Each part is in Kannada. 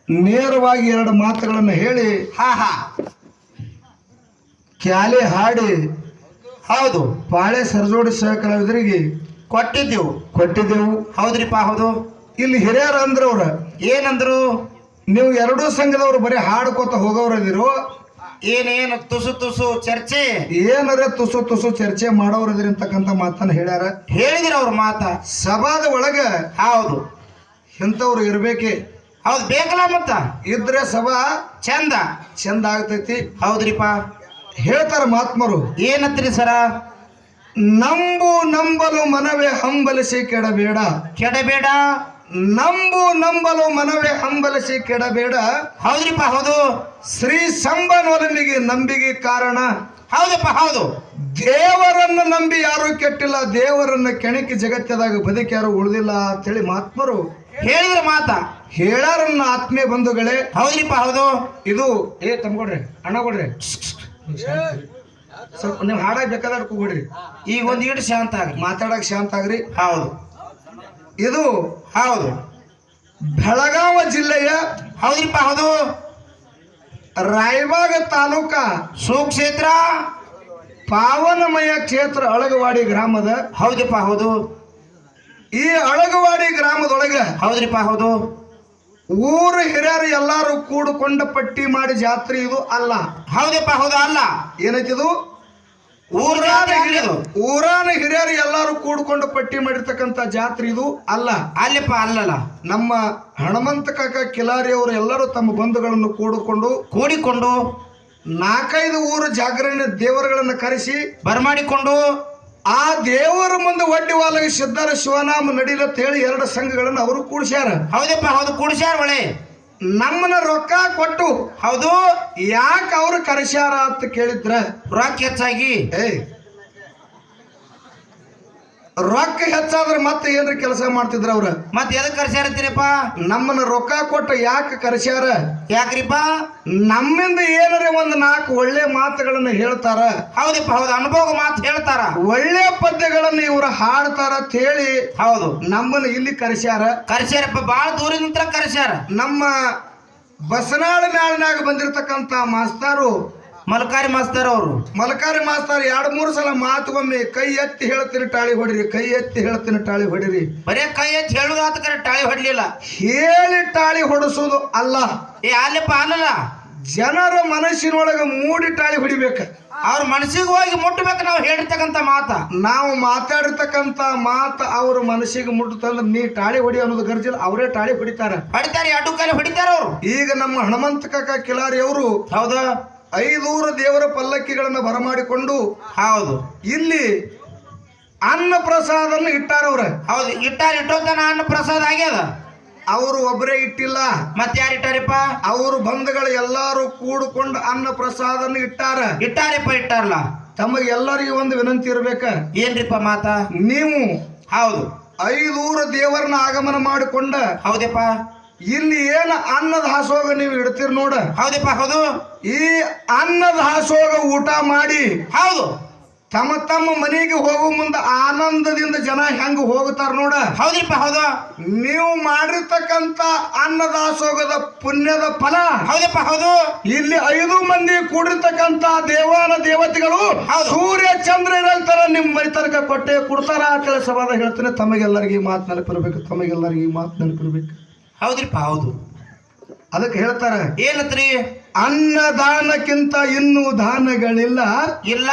ನೇರವಾಗಿ ಎರಡು ಮಾತುಗಳನ್ನು ಹೇಳಿ ಹಾ ಹಾ ಕ್ಯಾಲೆ ಹಾಡಿ ಹೌದು ಪಾಳೆ ಸರಜೋಡಿ ಸಹಕಲಾವಿದರಿಗೆ ಕೊಟ್ಟಿದ್ದೆವು. ಹೌದ್ರಿಪ್ಪ ಹೌದು. ಇಲ್ಲಿ ಹಿರಿಯರ ಅಂದ್ರವ್ರ ಏನಂದ್ರು? ನೀವು ಎರಡೂ ಸಂಘದವ್ರು ಬರೀ ಹಾಡ್ಕೋತ ಹೋಗೋರದಿರೋ, ಏನೇನು ತುಸು ತುಸು ಚರ್ಚೆ, ಏನರ ತುಸು ತುಸು ಚರ್ಚೆ ಮಾಡೋರದಿರಿ ಅಂತಕ್ಕಂಥ ಮಾತನ್ನ ಹೇಳ್ಯಾರ. ಹೇಳಿದ್ರ ಅವ್ರ ಮಾತ ಸಭಾದ ಒಳಗ ಹೌದು ಇಂಥವ್ರು ಇರ್ಬೇಕೆ. ಹೌದು ಬೇಕಲ್ಲ ಮತ್ತ ಇದ್ರೆ ಸಭಾ ಚಂದ ಆಗ್ತೈತಿ. ಹೌದ್ರಿಪ್ಪ. ಹೇಳ್ತಾರ ಮಹಾತ್ಮರು ಏನತ್ರಿ ಸರ? ನಂಬಲು ಮನವೇ ಹಂಬಲಿಸಿ ಕೆಡಬೇಡ. ನಂಬಲು ಮನವೇ ಹಂಬಲಿಸಿ ಕೆಡಬೇಡ. ಹೌದ್ರಿಪ್ಪ ಹೌದು. ಶ್ರೀ ಸಂಬನೊಲನಿಗೆ ನಂಬಿಕೆ ಕಾರಣ. ಹೌದಪ್ಪ ಹೌದು. ದೇವರನ್ನ ನಂಬಿ ಯಾರು ಕೆಟ್ಟಿಲ್ಲ, ದೇವರನ್ನ ಕೆಣಕಿ ಜಗತ್ತದಾಗ ಬದುಕಿ ಯಾರು ಉಳಿದಿಲ್ಲ ಅಂತೇಳಿ ಮಹಾತ್ಮರು ಹೇಳಿದ್ರ ಮಾತ ಹೇಳಾರನ್ನ ಆತ್ಮೀಯ ಬಂಧುಗಳೇ. ಹೌದ್ರಿಪ್ಪ ಹೌದು. ಇದು ತಮ್ಕೊಡ್ರಿ ಅಣ್ಣ ಕೊಡ್ರಿ ಸ್ವಲ್ಪ ನೀವು ಹಾಡಾಗ ಬೇಕಾದ್ರೆ ಕೂಗ್ಬಿಡ್ರಿ. ಈಗ ಒಂದ್ ಈಡು ಶಾಂತ ಆಗ್ರಿ, ಮಾತಾಡಕ್ ಶಾಂತ ಆಗ್ರಿ. ಹೌದು ಇದು ಹೌದು ಬೆಳಗಾವ ಜಿಲ್ಲೆಯ ಹೌದ್ರಿಪ್ಪ ಹೌದು ರಾಯಬಾಗ ತಾಲೂಕ ಸುಕ್ಷೇತ್ರ ಪಾವನಮಯ ಕ್ಷೇತ್ರ ಅಳಗವಾಡಿ ಗ್ರಾಮದ. ಹೌದಪ್ಪ ಹೌದು. ಈ ಅಳಗವಾಡಿ ಗ್ರಾಮದೊಳಗ ಹೌದ್ರಿಪ್ಪ ಹೌದು ಊರು ಹಿರಿಯರು ಎಲ್ಲಾರು ಕೂಡಿಕೊಂಡ ಪಟ್ಟಿ ಮಾಡಿ ಜಾತ್ರೆ ಇದು ಅಲ್ಲ. ಹೌದಪ್ಪ ಹೌದು ಅಲ್ಲ. ಏನೈತಿದು? ಊರಾನ ಹಿರಿಯರು ಎಲ್ಲಾರು ಕೂಡ್ಕೊಂಡು ಪಟ್ಟಿ ಮಾಡಿರ್ತಕ್ಕಂಥ ಜಾತ್ರೆ ಇದು ಅಲ್ಲ. ಅಲ್ಲಪ್ಪ ಅಲ್ಲಲ್ಲ. ನಮ್ಮ ಹನುಮಂತ ಕಾಕ ಕಿಲಾರಿ ಅವರು ಎಲ್ಲರೂ ತಮ್ಮ ಬಂಧುಗಳನ್ನು ಕೂಡಿಕೊಂಡು 4-5 ಊರು ಜಾಗರಣೆ ದೇವರುಗಳನ್ನು ಕರೆಸಿ ಬರಮಾಡಿಕೊಂಡು ಆ ದೇವರ ಮುಂದೆ ಒಡ್ಡಿ ವಾಲಗೆ ಸಿದ್ಧರ ಶಿವನಾಮ ನಡಿಲತ್ ಹೇಳಿ 2 ಸಂಘಗಳನ್ನು ಅವರು ಕೂಡ್ಸ್ಯಾರ. ಹೌದಪ್ಪ ಹೌದು ಕೂಡ್ಸ್ಯಾರ. ಒಳ್ಳೆ ನಮ್ಮನ್ನ ರೊಕ್ಕ ಕೊಟ್ಟು ಹೌದು ಯಾಕೆ ಅವ್ರು ಕರೆಸ್ಯಾರ ಅಂತ ಕೇಳಿದ್ರ ರೊಕ್ಕ ಹೆಚ್ಚಾಗಿ ರೊಕ್ಕ ಹೆಚ್ಚಾದ್ರೆ ಮತ್ತೆ ಏನ್ರ ಕೆಲಸ ಮಾಡ್ತಿದ್ರ ಅವ್ರ. ಮತ್ತೆ ಎದಕ್ ಕರ್ಸ್ಯಾರತ್ತೀರಪ್ಪ? ನಮ್ಮನ್ನ ರೊಕ್ಕ ಕೊಟ್ಟು ಯಾಕೆ ಕರೆಸ್ಯಾರ? ಯಾಕ್ರಿಪ್ಪ? ನಮ್ಮಿಂದ ಏನಾರ 1-4 ಒಳ್ಳೆ ಮಾತುಗಳನ್ನ ಹೇಳ್ತಾರ. ಹೌದಪ್ಪ ಹೌದು ಅನುಭವ ಮಾತು ಹೇಳ್ತಾರ, ಒಳ್ಳೆ ಪದ್ಯಗಳನ್ನ ಇವ್ರು ಹಾಡ್ತಾರ ಅಂತ ಹೇಳಿ ಹೌದು ನಮ್ಮನ್ನ ಇಲ್ಲಿ ಕರೆಸ್ಯಾರಪ್ಪ. ಬಾಳ ದೂರದಿಂದ ಕರೆಸ್ಯಾರ. ನಮ್ಮ ಬಸನಾಳ ನಾಳಿನಾಗ ಬಂದಿರತಕ್ಕಂತ ಮಾಸ್ತರು ಮಲ್ಕಾರಿ ಮಾಸ್ತರ್ ಅವರು. ಮಲ್ಕಾರಿ ಮಾಸ್ತರ್ 2-3 ಸಲ ಮಾತುಗೊಮ್ಮೆ ಕೈ ಎತ್ತಿ ಹೇಳ್ತೀನಿ ಟಾಳಿ ಹೊಡಿರಿ, ಕೈ ಎತ್ತಿ ಹೇಳ್ತೀನಿ ಟಾಳಿ ಹೊಡಿರಿ. ಬರೇ ಕೈ ಎತ್ತಿ ಹೇಳುದಾತ ಕರೆ ಟಾಳಿ ಹೊಡ್ಲಿಲ್ಲ. ಹೇಳಿ ಟಾಳಿ ಹೊಡಿಸೋದು ಅಲ್ಲ. ಅಲ್ಲಪ್ಪ ಅಲ್ಲಲ್ಲ, ಜನರ ಮನಸ್ಸಿನೊಳಗೆ ಮೂಡಿ ಟಾಳಿ ಹೊಡಿಬೇಕ. ಅವ್ರ ಮನಸ್ಸಿಗೆ ಹೋಗಿ ಮುಟ್ಟಬೇಕು. ನಾವು ಹೇಳಿರ್ತಕ್ಕಂಥ ಮಾತ, ನಾವು ಮಾತಾಡಿರ್ತಕ್ಕಂಥ ಮಾತ ಅವ್ರ ಮನಸ್ಸಿಗೆ ಮುಟ್ಟುತ್ತಂದ್ರೆ ನೀ ಟಾಳಿ ಹೊಡಿ ಅನ್ನೋದು ಗರ್ಜಿಲ್ಲ, ಅವರೇ ಟಾಳಿ ಹೊಡಿತಾರೆ. 2 ಕಾಲಿ ಹೊಡಿತಾರ ಅವರು. ಈಗ ನಮ್ಮ ಹನುಮಂತ ಕಾಕ ಕಿಲಾರಿ ಅವರು ಹೌದಾ 5 ದೇವರ ಪಲ್ಲಕ್ಕಿಗಳನ್ನ ಬರಮಾಡಿಕೊಂಡು ಹೌದು ಇಲ್ಲಿ ಅನ್ನ ಪ್ರಸಾದನ್ನು ಇಟ್ಟಾರವ್ರ. ಹೌದು ಇಟ್ಟೋತನ ಅನ್ನ ಪ್ರಸಾದ ಆಗ್ಯದ. ಅವರು ಒಬ್ಬರೇ ಇಟ್ಟಿಲ್ಲ, ಮತ್ತೆ ಯಾರು ಇಟ್ಟಾರಪ್ಪ? ಅವರು ಬಂಧುಗಳು ಎಲ್ಲಾರು ಕೂಡಿಕೊಂಡು ಅನ್ನ ಪ್ರಸಾದನ್ನು ಇಟ್ಟಾರಲ್ಲ. ತಮಗೆ ಎಲ್ಲರಿಗೂ ಒಂದು ವಿನಂತಿ ಇರ್ಬೇಕ. ಏನ್ರಿಪ್ಪ ಮಾತ? ನೀವು ಹೌದು 5 ದೇವರನ್ನ ಆಗಮನ ಮಾಡಿಕೊಂಡ ಹೌದಪ್ಪ ಇಲ್ಲಿ ಏನ ಅನ್ನದ ಹಾಸೋಗ ನೀವು ಇಡ್ತೀರಿ ನೋಡ. ಹೌದಪ್ಪ ಹೌದು. ಈ ಅನ್ನದ ಹಾಸೋಗ ಊಟ ಮಾಡಿ ಹೌದು ತಮ್ಮ ಮನೆಗೆ ಹೋಗೋ ಮುಂದೆ ಆನಂದದಿಂದ ಜನ ಹೆಂಗ ಹೋಗ್ತಾರ ನೋಡ. ಹೌದ್ರಿಪ್ಪ ಹೌದು. ನೀವು ಮಾಡಿರ್ತಕ್ಕಂತ ಅನ್ನದಾಸೋಗದ ಪುಣ್ಯದ ಫಲ ಹೌದಪ್ಪ ಹೌದು. ಇಲ್ಲಿ 5 ಮಂದಿ ಕೂಡಿರ್ತಕ್ಕಂತ ದೇವಾನ ದೇವತೆಗಳು ಸೂರ್ಯ ಚಂದ್ರ ಇರಲ್ತಾರ ನಿಮ್ ಮನೆ ತನಕ ಕೊಟ್ಟೆ ಕೊಡ್ತಾರ ಅಂತ ಸಭಾದ ಹೇಳ್ತೇನೆ. ತಮಗೆಲ್ಲರಿಗೆ ಮಾತು ನೆನಪಿರ್ಬೇಕು. ಹೌದ್ರಿಪ್ಪ ಹೌದು. ಅದಕ್ಕೆ ಹೇಳ್ತಾರ ಏನತ್ರಿ? ಅನ್ನದಾನಕ್ಕಿಂತ ಇನ್ನೂ ದಾನಗಳಿಲ್ಲ,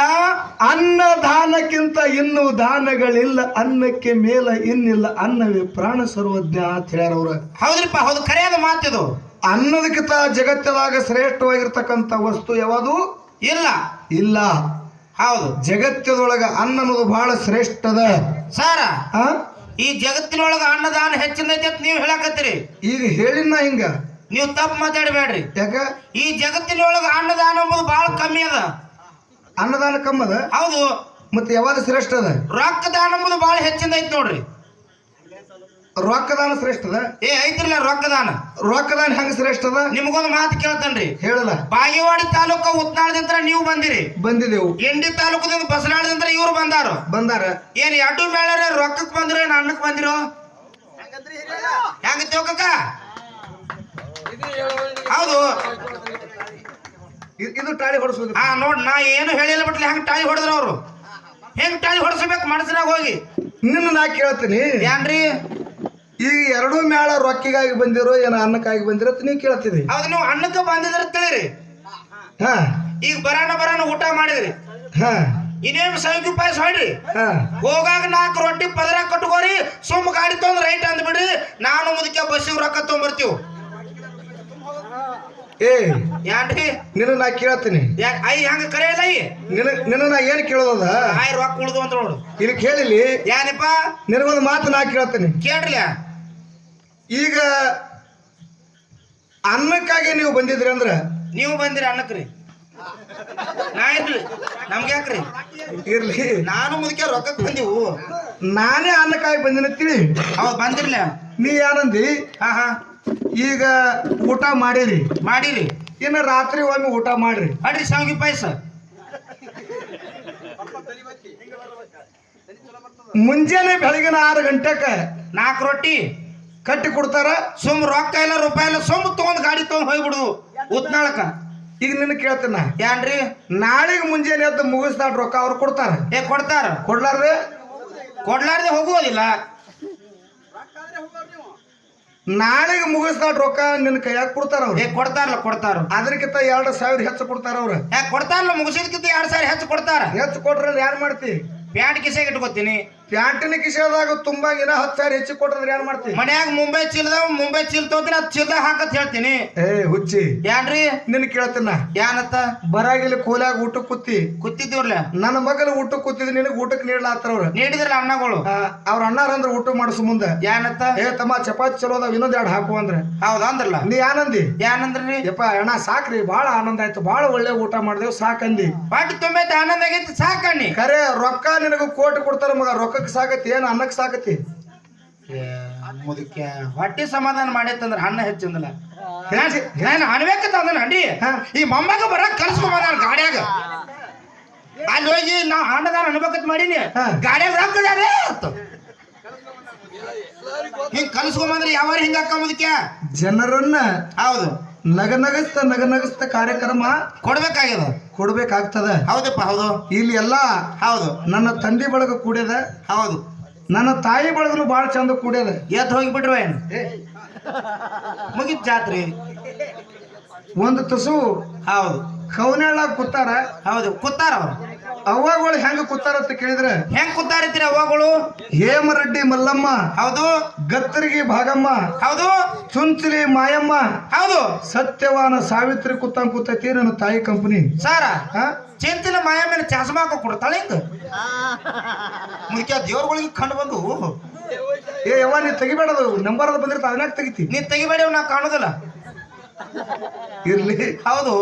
ಅನ್ನದಾನಕ್ಕಿಂತ ಇನ್ನೂ ದಾನಗಳಿಲ್ಲ, ಅನ್ನಕ್ಕೆ ಮೇಲ ಇನ್ನಿಲ್ಲ, ಅನ್ನವೇ ಪ್ರಾಣ ಸರ್ವಜ್ಞ ಅಂತ ಹೇಳ್ಯಾರ ಅವ್ರ. ಹೌದ್ರಿಪ್ಪ ಹೌದು ಖರೆಯಾದ ಮಾತಿದು. ಅನ್ನದಕ್ಕಿಂತ ಜಗತ್ತದಾಗ ಶ್ರೇಷ್ಠವಾಗಿರ್ತಕ್ಕಂಥ ವಸ್ತು ಯಾವುದು ಇಲ್ಲ. ಹೌದು ಜಗತ್ತದೊಳಗ ಅನ್ನ ಅನ್ನೋದು ಬಹಳ ಶ್ರೇಷ್ಠದ ಸಾರ. ಈ ಜಗತ್ತಿನೊಳಗ ಅನ್ನದಾನ ಹೆಚ್ಚಿನೈತೆ ಅಂತ ನೀವು ಹೇಳಕತ್ತೀರಿ. ಈಗ ಹೇಳಿನ ಹಿಂಗ ನೀವು ತಪ್ಪು ಮಾತಾಡಬೇಡ್ರಿ. ಯಾಕ? ಈ ಜಗತ್ತಿನೊಳಗ ಅನ್ನದಾನ ಎಂಬುದು ಬಹಳ ಕಮ್ಮಿ ಅದ. ಅನ್ನದಾನ ಕಮ್ಮದ? ಹೌದು. ಮತ್ತೆ ಯಾವಾಗ ಶ್ರೇಷ್ಠ ಅದ? ರೊಕ್ಕದಾನ ಎಂಬುದು ಬಹಳ ಹೆಚ್ಚಿಂದ ಐತಿ ನೋಡ್ರಿ. ರೊಕ್ಕದಾನ ಶ್ರೇಷ್ಠದ? ಐತಿರ್ಲ ರೊಕ್ಕದಾನ ಹೆಂಗ ಶ್ರೇಷ್ಠದ? ನಿಮಗೊಂದು ಮಾತು ಕೇಳ್ತನ್ರಿ, ಹೇಳಲ್ಲ. ಬಾಗೇವಾಡಿ ತಾಲೂಕ ಉತ್ನಾಳದಿಂದ ನೀವು ಬಂದಿದೆವು. ಎಂಡಿ ತಾಲೂಕದಿಂದ ಬಸನಾಳದಿಂದ ಇವ್ರು ಬಂದಾರ. ಏನ್ 2 ಮೇಳರ ರೊಕ್ಕಕ್ ಬಂದಿರೋ ಏನ್ ಅನ್ನಕ್ ಬಂದಿರೋ? ಹೆಂಗ ತಿಳ್ಕಕ್ಕ ಹೌದು. ಇದು ಟಾಳಿ ಹೊಡಿಸೋದು. ಹಾ ನೋಡ್, ನಾ ಏನು ಹೇಳಿಲ್ಲ ಬಿಟ್ಲಿ ಹೆಂಗ್ ಟಾಳಿ ಹೊಡೆದ್ರ ಅವ್ರು. ಹೆಂಗ್ ಟಾಳಿ ಹೊಡ್ಸಬೇಕು ಮನಸ್ಸಿನಾಗ ಹೋಗಿ. ನಿನ್ನ ನಾ ಕೇಳ್ತೀನಿ, ಏನ್ರಿ ಈ ಎರಡೂ ಮೇಳ ರೊಕ್ಕಿಗಾಗಿ ಬಂದಿರೋ ಏನ ಅನ್ನಕ್ಕಾಗಿ ಬಂದಿರೋ ಅಂತ ನೀ ಕೇಳ್ತಿದಿ. ಹೌದು, ನೀವು ಅನ್ನಕ್ಕೆ ಬಂದಿದ್ರ ತಿಳಿರಿ. ಹಾ ಈಗ ಬರಾನ ಊಟ ಮಾಡಿದ್ರಿ, ಹಾ ಇನ್ನೇನು ಸಾವಿಗೆ ಪಾಯಸ ಹೊಡ್ರಿ. ಹಾ ಹೋಗಾಗ 4 ರೊಟ್ಟಿ ಪದರ ಕಟ್ಕೋರಿ, ಸುಮ್ ಗಾಡಿ ತೊಂದ್ ರೈಟ್ ಅಂದ್ಬಿಡ್ರಿ. ನಾನು ಮುದಕ್ಕೆ ಬಸ್ಸಿಗೆ ರೊಕ್ಕ ತೊಗೊಂಬರ್ತೀವಿ. ಏ ಏನ್ರಿ ನಿನ್ನ ನಾ ಕೇಳ್ತೀನಿ. ಐ ಹಂಗ ಕರೆಯಲ್ಲ ನಿನ್ನ ನಾ ಏನ್ ಕೇಳೋದ, ಆಯ್ ರೊಕ್ಕ ಉಳ್ದು ಅಂತ ನೋಡು. ಇಲ್ಲಿ ಕೇಳಿಲಿ, ಏನಪ್ಪ ನಿನಗೊಂದು ಮಾತು ನಾ ಕೇಳ್ತೀನಿ. ಕೇಳ್ರಿ. ಈಗ ಅನ್ನಕ್ಕಾಗಿ ನೀವು ಬಂದಿದ್ರಿ ಅಂದ್ರ, ನೀವು ಬಂದಿರಿ ಅನ್ನಕ್ರಿ, ನಾ ಇರ್ಲಿ ನಮ್ಗೆ ಯಾಕ್ರಿ? ಇರ್ಲಿ, ನಾನು ಮುದಕ್ಕೆ ರೊಕ್ಕಕ್ಕೆ ಬಂದಿವು. ನಾನೇ ಅನ್ನಕ್ಕಾಗಿ ಬಂದಿನ ತಿಳಿ. ಹೌದು ಬಂದಿರ್ಲ. ನೀ ಏನಂದಿ? ಹಾ ಈಗ ಊಟ ಮಾಡಿರಿ, ಇನ್ನು ರಾತ್ರಿ ಒಮ್ಮೆ ಊಟ ಮಾಡ್ರಿ. ಅಡ್ರಿ ಶಾವಿಗೆ ಪಾಯಸ. ಮುಂಜಾನೆ ಬೆಳಗಿನ 6 ಗಂಟೆಕ 4 ರೊಟ್ಟಿ ಕಟ್ಟಿ ಕೊಡ್ತಾರ. ಸುಮ್ ರೊಕ್ಕ ಇಲ್ಲ ರೂಪಾಯಿ ಇಲ್ಲ, ಸುಮ್ ತಗೊಂಡ್ ಗಾಡಿ ತಗೊಂಡ್ ಹೋಗ್ಬಿಡುದು ಉತ್ನಾಳಕ. ಈಗ ನಿನ್ನ ಕೇಳ್ತೀನ, ಏನ್ರಿ ನಾಳೆಗೆ ಮುಂಜಾನೆ ಎದ್ದು ಮುಗಿಸ್ದಾಡ್ ರೊಕ್ಕ ಅವ್ರು ಕೊಡ್ತಾರ. ಕೊಡ್ತಾರ. ಕೊಡ್ಲಾರ್ದೆ ಹೋಗುವುದಿಲ್ಲ. ನಾಳೆಗೆ ಮುಗಿಸ್ದಾಡ್ ರೊಕ್ಕ ನಿನ್ನ ಕೈಯಾಗ ಕೊಡ್ತಾರ ಅವ್ರು. ಕೊಡ್ತಾರ. ಅದಕ್ಕಿಂತ 2,000 ಹೆಚ್ಚು ಕೊಡ್ತಾರ ಅವ್ರ. ಕೊಡ್ತಾರಲ್ಲ, ಮುಗಿಸಿದ್ಕಿಂತ 2,000 ಹೆಚ್ಚು ಕೊಡ್ತಾರ. ಹೆಚ್ಚು ಕೊಟ್ರೆ ಏನ್ ಮಾಡ್ತಿ? ಪ್ಯಾಂಟ್ ಕಿಸೆಗೆ ಇಟ್ಕೋತೀನಿ. ಪ್ಯಾಂಟಿನ ಕಿಸೆದಾಗ ತುಂಬಾ 10,000 ಹೆಚ್ಚು ಕೊಟ್ರೆ ಏನ್ ಮಾಡ್ತಿ? ಮನ್ಯಾಗ ಮುಂಬೈ ಚೀಲ ತಗೋತೀನಿ, ಅದ್ ಚೀಲದಾಗ ಹಾಕತ್ ಹೇಳ್ತೀನಿ. ಏ ಹುಚ್ಚಿ, ಏನ್ರಿ ನಿನ್ ಕೇಳ್ತೀನ, ಏನತ್ತ? ಬರಾಗಿಲಿ ಕೋಲ್ಯಾಗ ಊಟಕ್ಕೆ ಕೂತಿದ್ದೀವ್ರಲ್ಲ. ನನ್ನ ಮಗನ ಊಟಕ್ಕೆ ಕೂತಿದ್ ನಿನಗೆ ಊಟಕ್ಕೆ ನೀಡ್ಲಾತ್ರ ಅವ್ರ. ನೀಡಿದ್ರಲ್ಲ ಅಣ್ಣಗಳು. ಅವ್ರ ಅಣ್ಣಾರಂದ್ರ ಊಟ ಮಾಡಿಸು ಮುಂದೆ. ಏನತ್ತ? ಏ ತಮ್ಮ ಚಪಾತಿ ಚಲೋ ಅದಾವ, ಇನ್ನೊಂದ್ 2 ಹಾಕು ಅಂದ್ರೆ. ಹೌದಾ ಅಂದ್ರಲ್ಲ. ನೀ ಏನಂದಿ? ಏನಂದ್ರಿ? ಯಪ್ಪ ಅಣ್ಣ ಸಾಕ್ರಿ, ಬಾಳ ಆನಂದ ಆಯ್ತು, ಬಾಳ ಒಳ್ಳೆ ಊಟ ಮಾಡಿದೆವು ಸಾಕಂದಿ. ಪಾಟಿ ತುಂಬೈತೆ, ಆನಂದ ಆಗೈತಿ, ಸಾಕಣ್ಣಿ. ಖರೆ ರೊಕ್ಕ ನಿನಗ ಕೋಟಿ ಕೊಡ್ತಾರ ಮಗ, ರೊಕ್ಕಕ್ಕೆ ಸಾಕತಿ ಏನ್ ಅನ್ನಕ್ ಸಾಕತಿ? ಮುದಕ್ಕೆ ಹೊಟ್ಟಿ ಸಮಾಧಾನ ಮಾಡೈತಂದ್ರ ಅನ್ನ ಹೆಚ್ಚಂದಲ್ಲ. ನಾನು ಅನ್ಬೇಕಂತ ಅಂದನ ಅಂಡಿ, ಈ ಮೊಮ್ಮಗ ಬರಕ್ ಕಲ್ಸ್ಕೊಂಬ ನಾನು ಗಾಡ್ಯಾಗ. ಅಲ್ಲಿ ಹೋಗಿ ನಾ ಅಣ್ಣದಾನ ಅನ್ಬೇಕಂತ ಮಾಡೀನಿ, ಗಾಡ್ಯಾಗ ರೊಕ್ಕದಾರೆ ಹಿಂಗ್ ಕಲ್ಸ್ಕೊಂಬಂದ್ರಿ ಯಾವ ಹಿಂಗ ಮುದಕ್ಕೆ ಜನರನ್ನ ಹೌದು ನಗನಗಸ್ತ ಕಾರ್ಯಕ್ರಮ ಕೊಡ್ಬೇಕಾಗ್ತದ. ಹೌದಪ್ಪ ಹೌದು. ಇಲ್ಲಿ ಎಲ್ಲಾ ಹೌದು, ನನ್ನ ತಂದೆ ಬಳಗ ಕೂಡ್ಯದ, ಹೌದು, ನನ್ನ ತಾಯಿ ಬಳಗನು ಬಾಳ ಚಂದ ಕೂಡ್ಯದ. ಎದ್ದು ಹೋಗಿಬಿಟ್ರು ಏನು ಮುಗಿತ್ ಜಾತ್ರೆ. ಒಂದು ತುಸು ಹೌದು ಕವನೆಳ್ಳ ಕೂತಾರ. ಹೌದು ಕೂತಾರ. ಅವ್ರು ಅವ್ವಗಳು ಹೆಂಗ ಕೂತಾರ ಅಂತ ಕೇಳಿದ್ರೆ, ಹೆಂಗ್ ಕೂತಾರಿತ್ತೀರ ಅವ್ವಗಳು? ಹೇಮರೆಡ್ಡಿ ಮಲ್ಲಮ್ಮ, ಹೌದು, ಗತ್ತರಿಗೆ ಭಾಗಮ್ಮ, ಹೌದು, ಚುಂಚಲಿ ಮಾಯಮ್ಮ, ಹೌದು, ಸತ್ಯವಾನ ಸಾವಿತ್ರಿ ಕೂತೈತಿ ನನ್ನ ತಾಯಿ ಕಂಪನಿ. ಸಾರ ಚಿಂತಿನ ಮಾಯ ಮೇಲೆ ಚಾಸ್ಮಾ ಹಾಕೋ ಕೊಡ್ತಾಳೆ ಹಿಂಗ ಮುಖ್ಯ ದೇವ್ರಗಳಿಗೆ ಕಂಡು ಬಂದು. ಏ ಯವ್ವ ನೀ ತೆಗಿಬೇಡದು, ನಂಬರ್ ಅದು ಬಂದಿರ್ತ ಅದನ್ನಾಗ ತೆಗಿತಿ. ನೀ ತೆಗಿಬೇಡಿ, ನಾ ಕಾಣೋದಿಲ್ಲ. ಇರ್ಲಿ, ಹೌದು,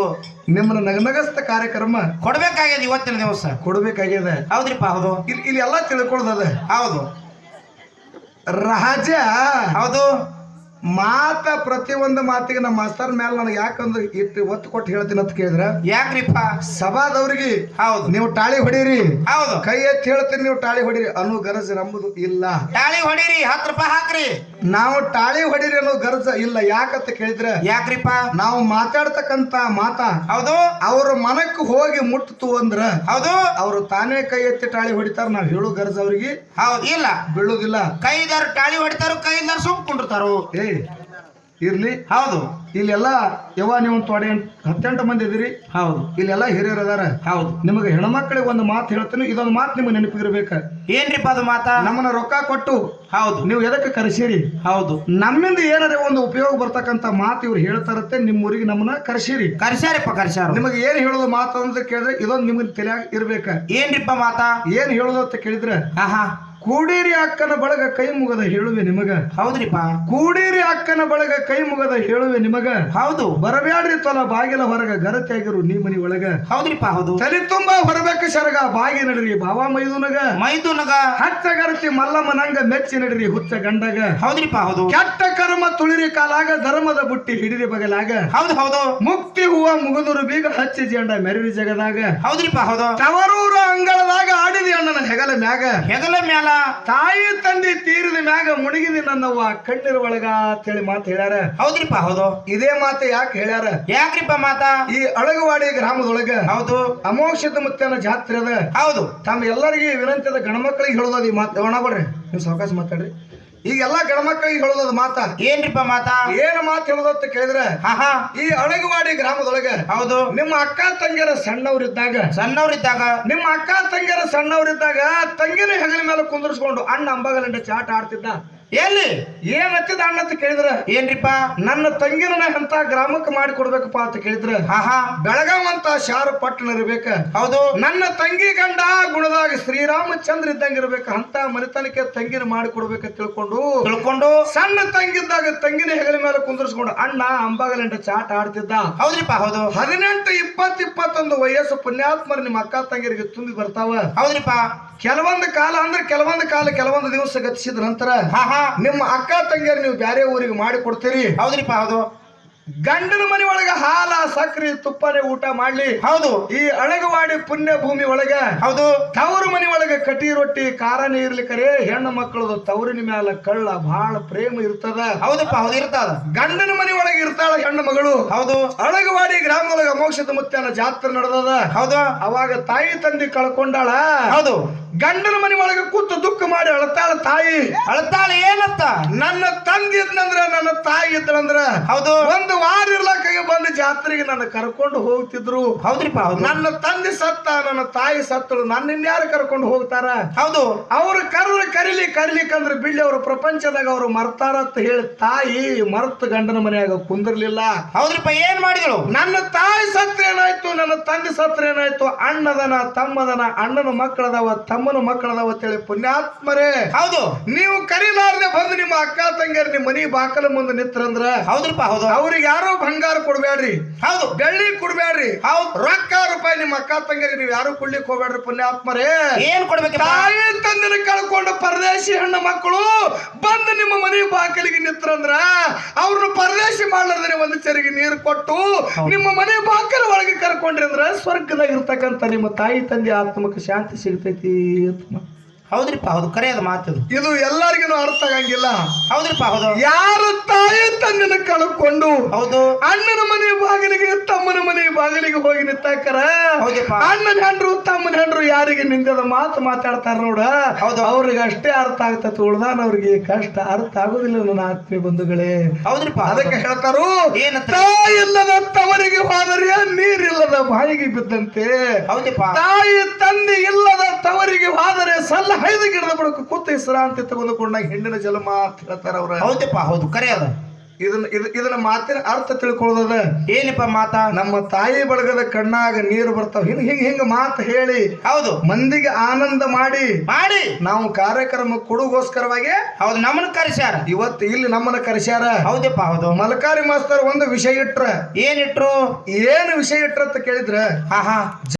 ನಿಮ್ಮನ್ನ ನಗನಗಸ್ತ ಕಾರ್ಯಕ್ರಮ ಕೊಡ್ಬೇಕಾಗ್ಯದ ಇವತ್ತಿನ ದಿವಸ. ಕೊಡ್ಬೇಕಾಗ್ಯದ. ಹೌದ್ರಿಪ್ಪ ಹೌದು. ಇಲ್ಲಿ ಎಲ್ಲಾ ತಿಳ್ಕೊಳ್ದದ. ಹೌದು ರಾಜ. ಹೌದು, ಮಾತ ಪ್ರತಿಯೊಂದು ಮಾತಿಗೆ ನಮ್ಮ ಮಾಸ್ತರ್ ಮೇಲೆ ನನಗೆ ಯಾಕಂದ್ರೆ ಇಟ್ಟು ಒತ್ತು ಕೊಟ್ಟು ಹೇಳ್ತೀನಿ ಅಂತ ಕೇಳಿದ್ರ, ಯಾಕ್ರಿಪ್ಪ? ಸಭಾದವ್ರಿಗೆ ಹೌದು ನೀವು ಟಾಳಿ ಹೊಡೀರಿ, ಹೌದು, ಕೈ ಎತ್ತಿ ಹೇಳ್ತೀನಿ ನೀವು ಟಾಳಿ ಹೊಡೀರಿ ಅನ್ನೋ ಗರಜ್ ನಮ್ಮದು ಇಲ್ಲ. ಟಾಳಿ ಹೊಡೀರಿ, 10 ರೂಪಾಯಿ ಹಾಕ್ರಿ. ನಾವು ಟಾಳಿ ಹೊಡೀರಿ ಅನ್ನೋ ಗರಜ ಇಲ್ಲ. ಯಾಕಂತ ಕೇಳಿದ್ರೆ, ಯಾಕ್ರಿಪ್ಪ? ನಾವು ಮಾತಾಡ್ತಕ್ಕಂತ ಮಾತ ಹೌದು ಅವ್ರ ಮನಕ್ಕೆ ಹೋಗಿ ಮುಟ್ತು ಅಂದ್ರ, ಹೌದು, ಅವ್ರು ತಾನೇ ಕೈ ಎತ್ತಿ ಟಾಳಿ ಹೊಡಿತಾರ. ನಾವ್ ಹೇಳೋ ಗರಜ ಅವ್ರಿಗೆ ಹೌದು ಇಲ್ಲ, ಬೀಳುದಿಲ್ಲ. ಕೈದಾರ ಟಾಳಿ ಹೊಡಿತಾರ, ಕೈದಾರ ಸುಮ್ ಕುಂಡಿರ್ತಾರು. ಇರ್ಲಿ, ಹೌದು. ಇಲ್ಲೆಲ್ಲ ಯವ್ವ ನೀವು 18 ಮಂದಿ ಇದ್ದೀರಿ. ಹೌದು, ಇಲ್ಲೆಲ್ಲ ಹಿರಿಯರು ಅದಾರ. ಹೌದು, ನಿಮಗೆ ಹೆಣ್ಮಕ್ಳಿಗೆ ಒಂದು ಮಾತು ಹೇಳ್ತೀನಿ, ಇದೊಂದು ಮಾತು ನಿಮ್ಗೆ ನೆನಪಿಗಿರ್ಬೇಕ. ಏನ್ರಿಪ್ಪ ಅದು ಮಾತಾ? ನಮ್ಮನ್ನ ರೊಕ್ಕ ಕೊಟ್ಟು ಹೌದು ನೀವು ಎದಕ್ಕೆ ಕರೆಸಿರಿ, ಹೌದು, ನಮ್ಮಿಂದ ಏನಾರ ಒಂದು ಉಪಯೋಗ ಬರ್ತಕ್ಕಂತ ಮಾತು ಇವ್ರು ಹೇಳ್ತಾರತ್ತೆ. ನಿಮ್ಮ ಊರಿಗೆ ನಮ್ಮನ್ನ ಕರೆಸಿರಿ. ಕರ್ಸ್ಯಾರಪ್ಪ ಕರ್ಸ್ಯಾರ. ನಿಮಗೆ ಏನ್ ಹೇಳೋದು ಮಾತು ಅಂತ ಕೇಳಿದ್ರೆ ಇದೊಂದು ನಿಮ್ಗೆ ತಲೆಯಾಗ ಇರ್ಬೇಕ. ಏನ್ರಿಪ್ಪ ಮಾತಾ? ಏನ್ ಹೇಳೋದು ಅಂತ ಕೇಳಿದ್ರೆ, ಹಾ ಕೂಡೀರಿ ಅಕ್ಕನ ಬಳಗ ಕೈ ಮುಗದ ಹೇಳುವೆ ನಿಮಗ. ಹೌದ್ರಿಪ್ಪ. ಕೂಡೀರಿ ಅಕ್ಕನ ಬಳಗ ಕೈ ಮುಗದ ಹೇಳುವೆ ನಿಮಗ. ಹೌದು. ಬರಬ್ಯಾಡ್ರಿ ತೊಲ ಬಾಗಿಲ ಹೊರಗ ಗರತಿಯಾಗಿರು ನೀ ಮನಿ ಒಳಗ. ಹೌದ್ರಿಪ್ಪ ಹೌದು. ತಲೆ ತುಂಬಾ ಹೊರಬೇಕು ಸರಗ ಬಾಗಿ ನಡ್ರಿ ಬಾವ ಮೈದುನಗ ಹಚ್ಚ ಗರತಿ ಮಲ್ಲಮ್ಮ ನಂಗ ಮೆಚ್ಚಿ ನಡ್ರಿ ಹುಚ್ಚ ಗಂಡಗ. ಹೌದ್ರಿಪ್ಪ ಹೌದು. ಕೆಟ್ಟ ಕರ್ಮ ತುಳಿರಿ ಕಾಲಾಗ ಧರ್ಮದ ಬುಟ್ಟಿ ಹಿಡಿರಿ ಬಗಲಾಗ. ಹೌದು ಹೌದು. ಮುಕ್ತಿ ಮುಟ್ಟಿ ಹೂವ ಮುಗಿದರು ಬೀಗ ಹಚ್ಚಿ ಜೆಂಡ ಮೆರವಿ ಜಗದಾಗ ಹೌದ್ರಿಪ್ಪ ಹೌದು ತವರೂರ ಅಂಗಳದಾಗ ಆಡಿದ ಅಣ್ಣನ ಹೆಗಲ ಮ್ಯಾಗ ಹೆಗಲ ಮ್ಯಾಲ ತಾಯಿ ತಂದೆ ತೀರಿದ ಮ್ಯಾಗ ಮುಳುಗಿದಿ ನನ್ನವ್ವ ಕಣ್ಣೀರ ಒಳಗ ಅಂತೇಳಿ ಮಾತು ಹೇಳ್ಯಾರ. ಹೌದ್ರಿಪ್ಪ ಹೌದು. ಇದೇ ಮಾತು ಯಾಕೆ ಹೇಳ್ಯಾರ? ಯಾಕ್ರಿಪ್ಪ ಮಾತ? ಈ ಅಳಗವಾಡಿ ಗ್ರಾಮದೊಳಗ ಹೌದು ಅಮೋಕ್ಷದ ಮುತ್ತನ ಜಾತ್ರೆ ಅದ. ಹೌದು. ತಮ್ಮ ಎಲ್ಲರಿಗೆ ವಿನಂತಿ ಅದ, ಗಣಮಕ್ಕಳಿಗೆ ಹೇಳೋದ ಈ ಮಾತು ಒಣಗೊಡ್ರಿ, ನೀವು ಸಾವಕಾಶ ಮಾತಾಡ್ರಿ. ಈಗ ಎಲ್ಲಾ ಗಣಮಕ್ಕಳಿಗೆ ಹೇಳೋದ ಮಾತ ಏನ್ರಿಪ್ಪ ಮಾತ? ಏನು ಮಾತು ಹೇಳೋದಂತ ಕೇಳಿದ್ರೆ, ಈ ಅಳಗವಾಡಿ ಗ್ರಾಮದೊಳಗ ಹೌದು ನಿಮ್ಮ ಅಕ್ಕ ತಂಗಿಯರ ಸಣ್ಣವ್ರಿದ್ದಾಗ ನಿಮ್ಮ ಅಕ್ಕ ತಂಗಿಯರ ಸಣ್ಣವ್ರಿದ್ದಾಗ ತಂಗಿನ ಹೆಗಲ ಮೇಲೆ ಕುಂದರ್ಸ್ಕೊಂಡು ಅಣ್ಣ ಅಂಬಗಲಂಡ ಚಾಟ ಆಡ್ತಿದ್ದ. ಎಲ್ಲಿ ಏನ್ ಹತ್ತಿದ ಅಣ್ಣ ಅಂತ ಕೇಳಿದ್ರ, ಏನ್ರಿಪ್ಪ ನನ್ನ ತಂಗಿನ ಅಂತ ಗ್ರಾಮಕ್ಕೆ ಮಾಡಿ ಕೊಡ್ಬೇಕಪ್ಪ ಅಂತ ಕೇಳಿದ್ರ, ಬೆಳಗಾವ್ ಅಂತ ಶಾರು ಪಟ್ಟಣ ಇರ್ಬೇಕ. ಹೌದು. ನನ್ನ ತಂಗಿ ಗಂಡ ಗುಣದಾಗ ಶ್ರೀರಾಮಚಂದ್ರ ಇದ್ದಂಗ ಇರ್ಬೇಕ ಅಂತ ಮನೆತನಕ್ಕೆ ತಂಗಿನ ಮಾಡಿ ಕೊಡ್ಬೇಕಂತ ತಿಳ್ಕೊಂಡು ಸಣ್ಣ ತಂಗಿದ್ದಾಗ ತಂಗಿನ ಹೆಗಲ ಮೇಲೆ ಕುಂದರ್ಸ್ಕೊಂಡು ಅಣ್ಣ ಅಂಬಾಗಲಂಡ ಚಾಟ ಆಡ್ತಿದ್ದ. ಹೌದ್ರಿಪ್ಪ ಹೌದು. 18, 20, 21 ವಯಸ್ಸು ಪುಣ್ಯಾತ್ಮರು ನಿಮ್ಮ ಅಕ್ಕ ತಂಗಿಯರಿಗೆ ತುಂಬಿ ಬರ್ತಾವ. ಹೌದ್ರಿಪ್ಪ. ಕೆಲವೊಂದು ಕಾಲ ಕೆಲವೊಂದು ದಿವಸ ಗತಿಸಿದ ನಂತರ ನಿಮ್ಮ ಅಕ್ಕ ತಂಗಿಯರು ನೀವು ಬ್ಯಾರೆ ಊರಿಗೆ ಮಾಡಿ ಕೊಡ್ತೀರಿ. ಹೌದ್ರಿಪ್ಪ ಹೌದು. ಗಂಡನ ಮನೆ ಒಳಗ ಹಾಲ ಸಕ್ರಿ ತುಪ್ಪನೆ ಊಟ ಮಾಡ್ಲಿ. ಹೌದು. ಈ ಅಳಗವಾಡಿ ಪುಣ್ಯ ಭೂಮಿ ಒಳಗ ಹೌದು ತವರು ಮನೆ ಒಳಗ ಕಟಿ ರೊಟ್ಟಿ ಖಾರನೇ ಇರ್ಲಿಕ್ಕರೆ ಹೆಣ್ಣು ಮಕ್ಕಳದು ತವರಿನ ಮ್ಯಾಲ ಕಳ್ಳ ಬಹಳ ಪ್ರೇಮ ಇರ್ತದ. ಹೌದಪ್ಪ ಹೌದು ಇರ್ತದ. ಗಂಡನ ಮನೆ ಒಳಗ ಇರ್ತಾಳ ಹೆಣ್ಣು ಮಗಳು. ಹೌದು. ಅಳಗವಾಡಿ ಗ್ರಾಮದೊಳಗ ಅಮೋಕ್ಷದ ಮುತ್ತನ ಜಾತ್ರೆ ನಡೆದದ. ಹೌದು. ಅವಾಗ ತಾಯಿ ತಂದೆ ಕಳ್ಕೊಂಡಾಳ. ಹೌದು. ಗಂಡನ ಮನೆ ಒಳಗ ಕೂತು ದುಃಖ ಮಾಡಿ ಅಳತಾಳ ತಾಯಿ. ಅಳತಾಳ ಏನತ್ತ? ನನ್ನ ತಂದೆ ಇದ್ನಂದ್ರ ನನ್ನ ತಾಯಿ ಇದ್ರಂದ್ರ ಹೌದು ಒಂದು ವಾರ ಇರ್ಲಕ್ಕಾಗಿ ಬಂದು ಜಾತ್ರೆಗೆ ನನ್ನ ಕರ್ಕೊಂಡು ಹೋಗ್ತಿದ್ರು. ಹೌದ್ರಿಪ್ಪ ಹೌದು. ನನ್ನ ತಂದೆ ಸತ್ತ, ನನ್ನ ತಾಯಿ ಸತ್ತಳು, ನನ್ನ ಇನ್ಯಾರು ಕರ್ಕೊಂಡು ಹೋಗ್ತಾರ? ಹೌದು. ಅವ್ರು ಕರಿಲಿಕ್ಕಂದ್ರೆ ಬಿಳ್ಳಿ ಅವ್ರ ಪ್ರಪಂಚದಾಗ ಅವ್ರು ಮರ್ತಾರ ಅಂತ ಹೇಳಿ ತಾಯಿ ಮರ್ತ ಗಂಡನ ಮನೆಯಾಗ ಕುಂದಿರ್ಲಿಲ್ಲ. ಹೌದ್ರಿಪ್ಪ. ಏನ್ ಮಾಡಿದಳು? ನನ್ನ ತಾಯಿ ಸತ್ರ ಏನಾಯ್ತು, ನನ್ನ ತಂದೆ ಸತ್ರ ಏನಾಯ್ತು, ಅಣ್ಣದನ ತಮ್ಮದನ, ಅಣ್ಣನ ಮಕ್ಕಳದವ ತಮ್ಮನ ಮಕ್ಕಳದವ ಅಂತೇಳಿ ಪುಣ್ಯಾತ್ಮರೇ ಹೌದು ನೀವು ಕರೀಲಾರ್ದೆ ಬಂದು ನಿಮ್ಮ ಅಕ್ಕ ತಂಗಿಯರ್ ನಿಮ್ಮ ಮನಿ ಬಾಕಲ ಮುಂದೆ ನಿಂತ್ರಂದ್ರ ಹೌದ್ರಿಪ್ಪ ಹೌದು. ಅವ್ರಿಗೆ ಯಾರು ಬಂಗಾರ ಕೊಡ್ಬೇಡ್ರಿ, ಹೌದು ಬೆಳ್ಳಿ ಕೊಡ್ಬೇಡ್ರಿ, ಹೌದು ರೊಕ್ಕ ರೂಪಾಯಿ ನಿಮ್ಮ ಅಕ್ಕ ತಂಗಿಯರಿಗೆ ನೀವು ಯಾರು ಕೊಡ್ಲಿಕ್ಕೆ ಹೋಗ್ಬೇಡ್ರಿ. ಪುಣ್ಯಾತ್ಮರೇ ಏನ್ ಕೊಡ್ಬೇಕು? ತಾಯಿ ತಂದಿನ ಕಳ್ಕೊಂಡು ಪರದೇಶಿ ಹೆಣ್ಣು ಮಕ್ಕಳು ಬಂದು ನಿಮ್ಮ ಮನೆ ಬಾಕಲಿಗೆ ನಿಂತ್ರಂದ್ರ ಅವ್ರನ್ನ ಪರದೇಶಿ ಮಾಡ್ಲಾರ್ದ್ರೆ ಒಂದು ಚರಿಗೆ ನೀರು ಕೊಟ್ಟು ನಿಮ್ಮ ಮನೆ ಬಾಕಲ ಒಳಗೆ ಕರ್ಕೊಂಡ್ರಿ ಅಂದ್ರ ಸ್ವರ್ಗದಾಗ ಇರ್ತಕ್ಕಂಥ ನಿಮ್ಮ ತಾಯಿ ತಂದೆ ಆತ್ಮಕ್ಕೆ ಶಾಂತಿ ಸಿಗ್ತೈತಿ. ಹೌದ್ರಿಪ್ಪ ಹೌದು. ಕರೆಯದ ಮಾತದು. ಇದು ಎಲ್ಲರಿಗೂ ಅರ್ಥ ಆಗಂಗಿಲ್ಲ. ಹೌದ್ರಿಪ್ಪ ಹೌದು. ಯಾರು ತಾಯಿ ತಂದಿನ ಕಳ್ಕೊಂಡು ಹೌದು ಅಣ್ಣನ ಮನೆ ಬಾಗಿಲಿಗೆ ತಮ್ಮನ ಮನೆ ಬಾಗಿಲಿಗೆ ಹೋಗಿ ನಿಂತಾಕರ ಅಣ್ಣನ ಹೆಂಡ್ರು ತಮ್ಮನ ಹೆಂಡ್ರು ಯಾರಿಗೆ ನಿಂದದ ಮಾತು ಮಾತಾಡ್ತಾರ ನೋಡ, ಹೌದು ಅವ್ರಿಗೆ ಅಷ್ಟೇ ಅರ್ಥ ಆಗ್ತತ್. ಉಳ್ದಾನವ್ರಿಗೆ ಕಷ್ಟ ಅರ್ಥ ಆಗುದಿಲ್ಲ ನನ್ನ ಆತ್ಮೀಯ ಬಂಧುಗಳೇ. ಹೌದ್ರಿಪ್ಪ. ಅದಕ್ಕೆ ಹೇಳ್ತಾರು, ಏನಂತ? ತಾಯಿಲ್ಲದ ತವರಿಗೆ ಹೋದರೆ ನೀರಿಲ್ಲದ ಬಾಯಿಗೆ ಬಿದ್ದಂತೆ. ಹೌದಪ್ಪ. ತಾಯಿ ತಂದೆ ಇಲ್ಲದ ತವರಿಗೆ ಹೋದರೆ ಸಲ್ಲ 5 ಗಿಡದ ಬಡಕು ಕೂತ ವಿಶ್ರಾಂತಿ ತೆಗೆದುಕೊಂಡಾಗ ಹೆಣ್ಣಿನ ಜಲಮ ಅಂತ ಹೇಳ್ತಾರ ಅವ್ರ. ಹೌದಪ್ಪ ಹೌದು. ಕರೆಯದ. ಇದನ್ನ ಮಾತಿನ ಅರ್ಥ ತಿಳ್ಕೊಳ್ಳೋದ ಏನಿಪ್ಪ ಮಾತ? ನಮ್ಮ ತಾಯಿ ಬಳಗದ ಕಣ್ಣಾಗ ನೀರು ಬರ್ತಾವ. ಹಿಂಗ ಮಾತು ಹೇಳಿ ಹೌದು ಮಂದಿಗೆ ಆನಂದ ಮಾಡಿ ನಾವು ಕಾರ್ಯಕ್ರಮ ಕೊಡುಗೋಸ್ಕರವಾಗಿ ಹೌದು ನಮ್ಮನ್ನ ಕರೆಸ್ಯಾರ. ಇವತ್ತು ಇಲ್ಲಿ ನಮ್ಮನ್ನ ಕರೆಸ್ಯಾರ. ಹೌದಪ್ಪ ಹೌದು. ಮಲಕಾರಿ ಮಾಸ್ತರ್ ಒಂದು ವಿಷಯ ಇಟ್ರ. ಏನಿಟ್ರು? ಏನು ವಿಷಯ ಇಟ್ರ ಅಂತ ಕೇಳಿದ್ರ,